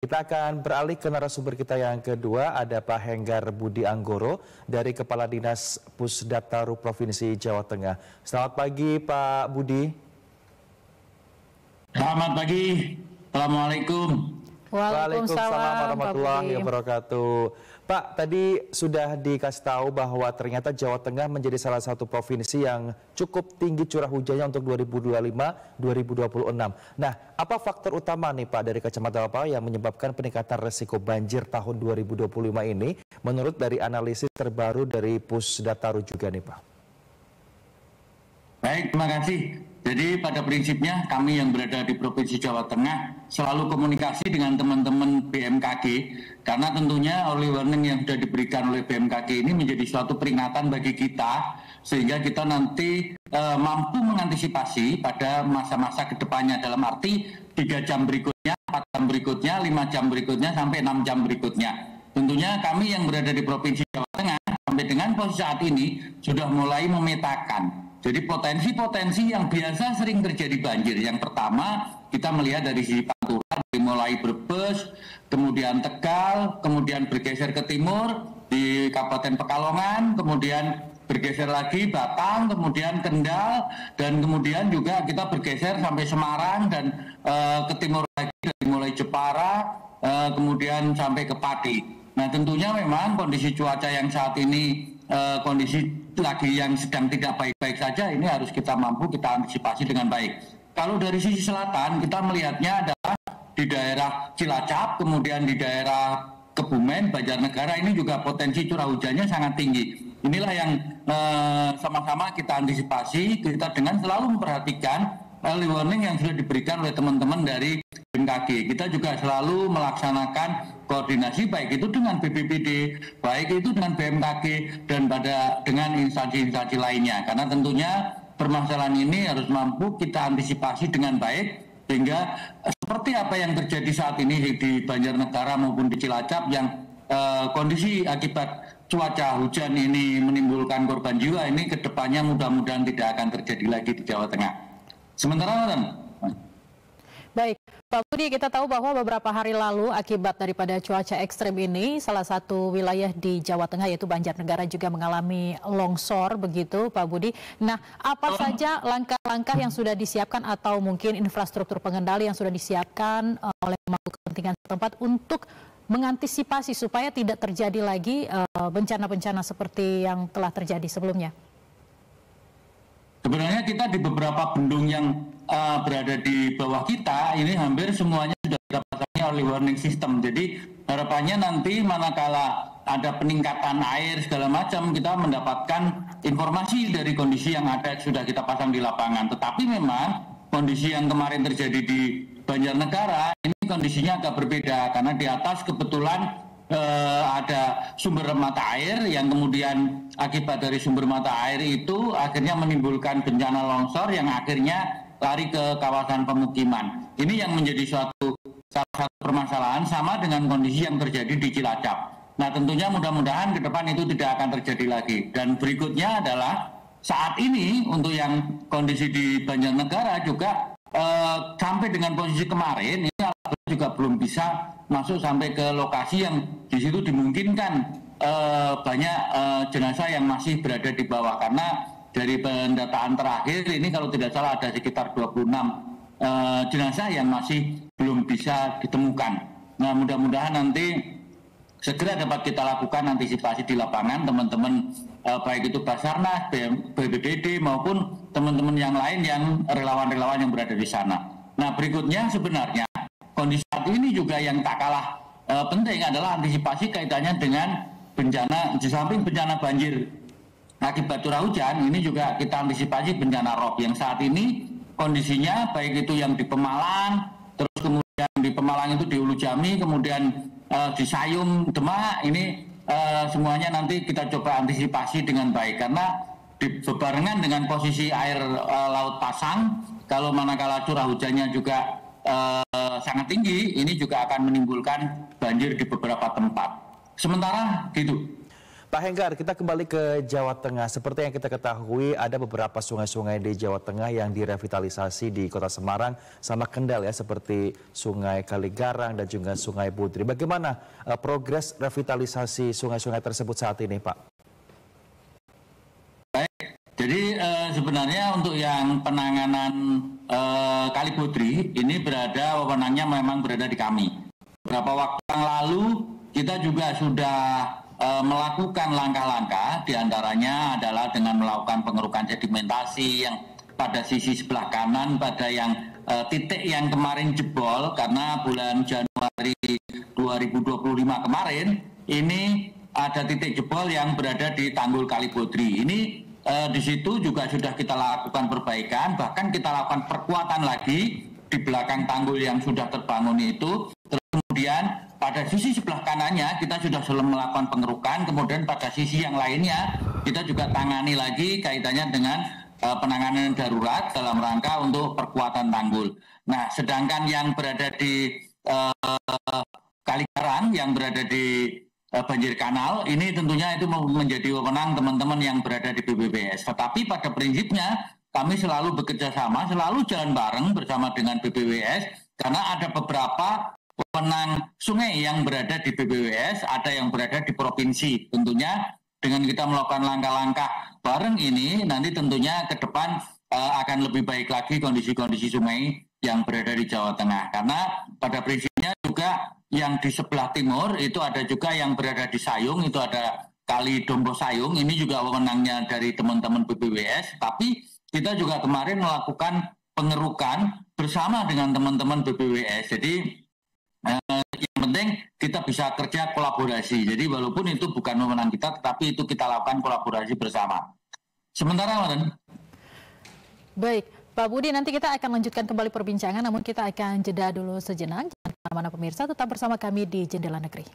Kita akan beralih ke narasumber kita yang kedua, ada Pak Henggar Budi Anggoro dari Kepala Dinas Pusdataru Provinsi Jawa Tengah. Selamat pagi Pak Budi. Selamat pagi, Assalamualaikum. Waalaikumsalam warahmatullahi wabarakatuh. Pak, tadi sudah dikasih tahu bahwa ternyata Jawa Tengah menjadi salah satu provinsi yang cukup tinggi curah hujannya untuk 2025-2026. Nah, apa faktor utama nih Pak dari kacamata Bapak yang menyebabkan peningkatan resiko banjir tahun 2025 ini menurut dari analisis terbaru dari Pusdataru juga nih Pak? Baik, terima kasih. Jadi pada prinsipnya kami yang berada di Provinsi Jawa Tengah selalu komunikasi dengan teman-teman BMKG karena tentunya early warning yang sudah diberikan oleh BMKG ini menjadi suatu peringatan bagi kita sehingga kita nanti mampu mengantisipasi pada masa-masa kedepannya dalam arti 3 jam berikutnya, 4 jam berikutnya, 5 jam berikutnya, sampai 6 jam berikutnya. Tentunya kami yang berada di Provinsi Jawa Tengah sampai dengan posisi saat ini sudah mulai memetakan. Jadi potensi-potensi yang biasa sering terjadi banjir. Yang pertama kita melihat dari sisi Pantura, dari mulai Brebes, kemudian Tegal, kemudian bergeser ke timur di Kabupaten Pekalongan, kemudian bergeser lagi Batang, kemudian Kendal, dan kemudian juga kita bergeser sampai Semarang dan ke timur lagi dari mulai Jepara, kemudian sampai ke Pati. Nah tentunya memang kondisi cuaca yang saat ini kondisi lagi yang sedang tidak baik-baik saja, ini harus kita mampu kita antisipasi dengan baik. Kalau dari sisi selatan kita melihatnya adalah di daerah Cilacap, kemudian di daerah Kebumen, Banjarnegara ini juga potensi curah hujannya sangat tinggi. Inilah yang sama-sama kita antisipasi, kita dengan selalu memperhatikan early warning yang sudah diberikan oleh teman-teman dari BMKG. Kita juga selalu melaksanakan koordinasi baik itu dengan BPBD, baik itu dengan BMKG dan dengan instansi-instansi lainnya. Karena tentunya permasalahan ini harus mampu kita antisipasi dengan baik sehingga seperti apa yang terjadi saat ini di Banjarnegara maupun di Cilacap yang kondisi akibat cuaca hujan ini menimbulkan korban jiwa, ini kedepannya mudah-mudahan tidak akan terjadi lagi di Jawa Tengah. Sementara baik, Pak Budi, kita tahu bahwa beberapa hari lalu akibat daripada cuaca ekstrem ini, salah satu wilayah di Jawa Tengah yaitu Banjarnegara juga mengalami longsor, begitu Pak Budi. Nah, apa saja langkah-langkah yang sudah disiapkan atau mungkin infrastruktur pengendali yang sudah disiapkan oleh pemangku kepentingan setempat untuk mengantisipasi supaya tidak terjadi lagi bencana-bencana seperti yang telah terjadi sebelumnya? Sebenarnya kita di beberapa bendung yang berada di bawah kita ini hampir semuanya sudah kita pasangnya early warning system. Jadi harapannya nanti manakala ada peningkatan air segala macam kita mendapatkan informasi dari kondisi yang ada sudah kita pasang di lapangan. Tetapi memang kondisi yang kemarin terjadi di Banjarnegara ini kondisinya agak berbeda karena di atas kebetulan ada sumber mata air yang kemudian akibat dari sumber mata air itu akhirnya menimbulkan bencana longsor yang akhirnya lari ke kawasan pemukiman. Ini yang menjadi salah satu permasalahan sama dengan kondisi yang terjadi di Cilacap. Nah tentunya mudah-mudahan ke depan itu tidak akan terjadi lagi. Dan berikutnya adalah saat ini untuk yang kondisi di Banjarnegara juga sampai dengan posisi kemarin ini juga belum bisa masuk sampai ke lokasi yang di situ dimungkinkan banyak jenazah yang masih berada di bawah karena dari pendataan terakhir ini kalau tidak salah ada sekitar 26 jenazah yang masih belum bisa ditemukan. Nah mudah-mudahan nanti segera dapat kita lakukan antisipasi di lapangan teman-teman baik itu Basarnas, BPBD maupun teman-teman yang lain yang relawan-relawan yang berada di sana. Nah berikutnya sebenarnya kondisi saat ini juga yang tak kalah penting adalah antisipasi kaitannya dengan bencana, di samping bencana banjir akibat curah hujan, ini juga kita antisipasi bencana rob yang saat ini kondisinya baik itu yang di Pemalang, terus kemudian di Pemalang itu di Ulu Jami, kemudian di Sayung, Demak, ini semuanya nanti kita coba antisipasi dengan baik karena bebarengan dengan posisi air laut pasang, kalau manakala curah hujannya juga sangat tinggi, ini juga akan menimbulkan banjir di beberapa tempat. Sementara gitu. Pak Henggar, kita kembali ke Jawa Tengah. Seperti yang kita ketahui, ada beberapa sungai-sungai di Jawa Tengah yang direvitalisasi di Kota Semarang sama Kendal ya, seperti Sungai Kaligarang dan juga Sungai Budri. Bagaimana progres revitalisasi sungai-sungai tersebut saat ini, Pak? Baik, jadi sebenarnya untuk yang penanganan Kali Budri ini wewenangnya memang berada di kami. Beberapa waktu yang lalu kita juga sudah melakukan langkah-langkah, diantaranya adalah dengan melakukan pengerukan sedimentasi yang pada sisi sebelah kanan, pada yang titik yang kemarin jebol karena bulan Januari 2025 kemarin, ini ada titik jebol yang berada di Tanggul Kali Budri. Ini di situ juga sudah kita lakukan perbaikan, bahkan kita lakukan perkuatan lagi di belakang tanggul yang sudah terbangun itu. Terus kemudian pada sisi sebelah kanannya kita sudah melakukan pengerukan, kemudian pada sisi yang lainnya kita juga tangani lagi kaitannya dengan penanganan darurat dalam rangka untuk perkuatan tanggul. Nah, sedangkan yang berada di Kaligarang, yang berada di banjir kanal, ini tentunya itu menjadi wewenang teman-teman yang berada di BPWS. Tetapi pada prinsipnya kami selalu bekerja sama, selalu jalan bareng bersama dengan BPWS, karena ada beberapa wewenang sungai yang berada di BPWS, ada yang berada di provinsi. Tentunya dengan kita melakukan langkah-langkah bareng ini, nanti tentunya ke depan akan lebih baik lagi kondisi-kondisi sungai yang berada di Jawa Tengah. Karena pada prinsipnya juga yang di sebelah timur itu ada juga yang berada di Sayung, itu ada Kali Dombo Sayung, ini juga wewenangnya dari teman-teman BPWS, tapi kita juga kemarin melakukan pengerukan bersama dengan teman-teman BPWS. Jadi yang penting kita bisa kerja kolaborasi. Jadi walaupun itu bukan wewenang kita, tetapi itu kita lakukan kolaborasi bersama. Sementara, Maren. Baik, Pak Budi, nanti kita akan lanjutkan kembali perbincangan, namun kita akan jeda dulu sejenak. Jangan kemana-mana pemirsa, tetap bersama kami di Jendela Negeri.